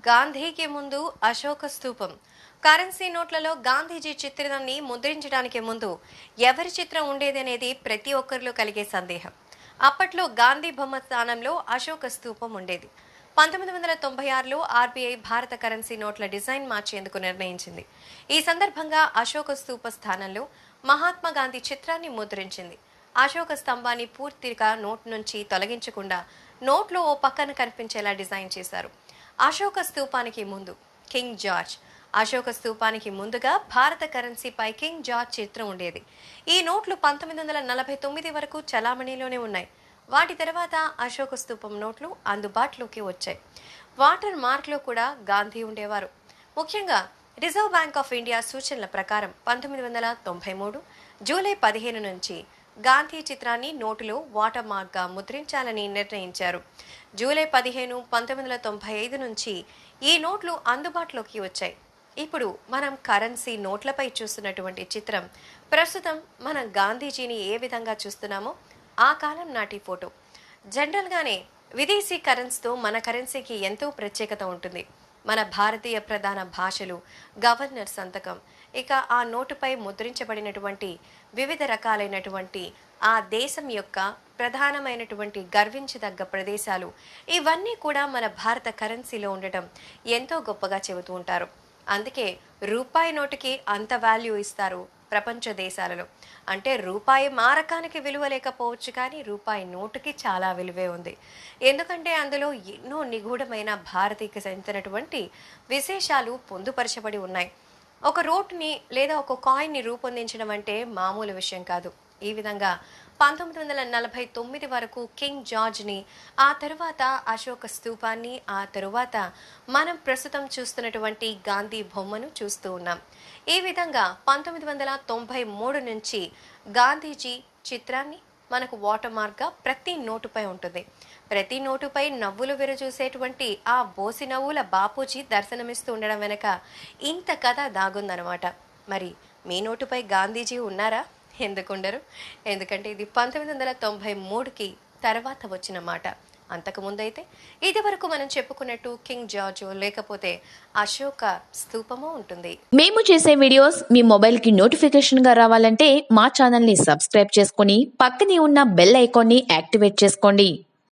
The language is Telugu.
గాంధీకి ముందు అశోక స్తూపం. కరెన్సీ నోట్లలో గాంధీజీ చిత్రాన్ని ముద్రించడానికి ముందు ఎవరి చిత్రం ఉండేది అనేది ప్రతి ఒక్కరిలో కలిగే సందేహం. అప్పట్లో గాంధీ బొమ్మ స్థానంలో అశోక స్తూపం ఉండేది. 1996లో ఆర్బీఐ భారత కరెన్సీ నోట్ల డిజైన్ మార్చేందుకు నిర్ణయించింది. ఈ సందర్భంగా అశోక స్తూప స్థానంలో మహాత్మా గాంధీ చిత్రాన్ని ముద్రించింది. అశోక స్తంభాన్ని పూర్తిగా నోట్ నుంచి తొలగించకుండా నోట్లో ఓ పక్కన కనిపించేలా డిజైన్ చేశారు. అశోక స్తూపానికి ముందు కింగ్ జార్జ్. అశోక స్తూపానికి ముందుగా భారత కరెన్సీపై కింగ్ జార్జ్ చిత్రం ఉండేది. ఈ నోట్లు 1949 వరకు చలామణిలోనే ఉన్నాయి. వాటి తర్వాత అశోక స్తూపం నోట్లు అందుబాటులోకి వచ్చాయి. వాటర్ మార్క్లో కూడా గాంధీ ఉండేవారు. ముఖ్యంగా రిజర్వ్ బ్యాంక్ ఆఫ్ ఇండియా సూచనల ప్రకారం 1993 జూలై 15 నుంచి గాంధీ చిత్రాన్ని నోటులో వాటర్ మార్క్గా ముద్రించాలని నిర్ణయించారు. జూలై 15, 1995 నుంచి ఈ నోట్లు అందుబాటులోకి వచ్చాయి. ఇప్పుడు మనం కరెన్సీ నోట్లపై చూస్తున్నటువంటి చిత్రం ప్రస్తుతం మనం గాంధీజీని ఏ విధంగా చూస్తున్నామో ఆ కాలం నాటి ఫోటో. జనరల్గానే విదేశీ కరెన్సీతో మన కరెన్సీకి ఎంతో ప్రత్యేకత ఉంటుంది. మన భారతీయ ప్రధాన భాషలు, గవర్నర్ సంతకం, ఇక ఆ నోటుపై ముద్రించబడినటువంటి వివిధ రకాలైనటువంటి ఆ దేశం యొక్క ప్రధానమైనటువంటి గర్వించదగ్గ ప్రదేశాలు, ఇవన్నీ కూడా మన భారత కరెన్సీలో ఉండటం ఎంతో గొప్పగా చెబుతూ ఉంటారు. అందుకే రూపాయి నోటుకి అంత వాల్యూ ఇస్తారు ప్రపంచ దేశాలలో. అంటే రూపాయి మారకానికి విలువ లేకపోవచ్చు, కానీ రూపాయి నోటుకి చాలా విలువే ఉంది. ఎందుకంటే అందులో ఎన్నో నిగూఢమైన భారతీయకి చెందినటువంటి విశేషాలు పొందుపరచబడి ఉన్నాయి. ఒక నోటుని లేదా ఒక కాయిన్ని రూపొందించడం అంటే మామూలు విషయం కాదు. ఈ విధంగా 1949 వరకు కింగ్ జార్జ్ని, ఆ తరువాత అశోక స్తూపాన్ని, ఆ తరువాత మనం ప్రస్తుతం చూస్తున్నటువంటి గాంధీ బొమ్మను చూస్తూ ఉన్నాం. ఈ విధంగా 1993 నుంచి గాంధీజీ చిత్రాన్ని మనకు వాటర్ మార్క్గా ప్రతి నోటుపై ఉంటుంది. ప్రతి నోటుపై నవ్వులు విరచూసేటువంటి ఆ బోసి నవ్వుల బాపూజీ దర్శనమిస్తూ ఉండడం వెనక ఇంత కథ దాగుందనమాట. మరి మీ నోటుపై గాంధీజీ ఉన్నారా? ఎందుకుండరు? ఎందుకంటే ఇది 1993కి తర్వాత వచ్చిన మాట. అంతకుముందైతే ఇది వరకు మనం చెప్పుకున్నట్టు కింగ్ జార్జ్ లేకపోతే అశోక స్తూపము ఉంటుంది. మేము చేసే వీడియోస్ మీ మొబైల్కి నోటిఫికేషన్గా రావాలంటే మా ఛానల్ని సబ్స్క్రైబ్ చేసుకొని పక్కనే ఉన్న బెల్ ఐకాన్ని యాక్టివేట్ చేసుకోండి.